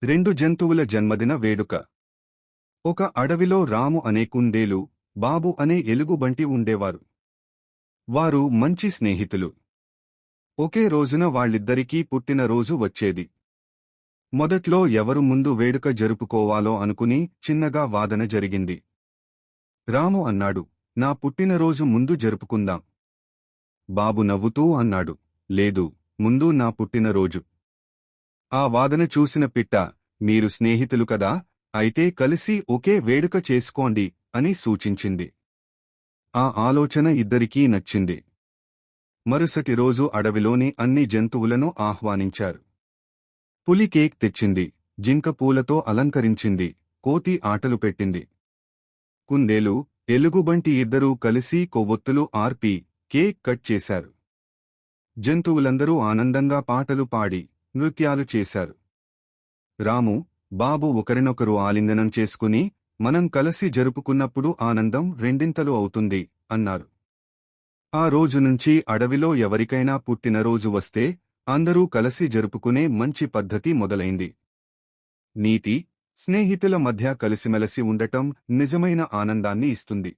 రెండు జంతువుల జన్మదిన వేడుక. ఒక అడవిలో రాము అనే కుందేలు, బాబు అనే ఎలుగుబంటి ఉండేవారు. వారు మంచి స్నేహితులు. ఒకే రోజున వాళ్ళిద్దరికీ పుట్టినరోజు వచ్చేది. మొదట్లో ఎవరు ముందు వేడుక జరుపుకోవాలో అనుకుని చిన్నగా వాదన జరిగింది. రాము అన్నాడు, నా పుట్టినరోజు ముందు జరుపుకుందాం. బాబు నవ్వుతూ అన్నాడు, లేదు, ముందు నా పుట్టినరోజు. ఆ వాదన చూసిన పిట్ట, మీరు స్నేహితులు కదా, అయితే కలిసి ఒకే వేడుక చేసుకోండి అని సూచించింది. ఆ ఆలోచన ఇద్దరికీ నచ్చింది. మరుసటి రోజు అడవిలోని అన్ని జంతువులను ఆహ్వానించారు. పులి కేక్ తెచ్చింది, జింక పూలతో అలంకరించింది, కోతి ఆటలు పెట్టింది. కుందేలు, ఎలుగుబంటి ఇద్దరూ కలిసి కొవ్వొత్తులు ఆర్పి కేక్ కట్ చేశారు. జంతువులందరూ ఆనందంగా పాటలు పాడి నృత్యాలు చేశారు. రాము, బాబు ఒకరినొకరు ఆలింగనం చేసుకుని, మనం కలిసి జరుపుకున్నప్పుడు ఆనందం రెండింతలు అవుతుంది అన్నారు. ఆ రోజునుంచి అడవిలో ఎవరికైనా పుట్టినరోజు వస్తే అందరూ కలిసి జరుపుకునే మంచి పద్ధతి మొదలైంది. నీతి: స్నేహితుల మధ్య కలిసిమెలసి ఉండటం నిజమైన ఆనందాన్ని ఇస్తుంది.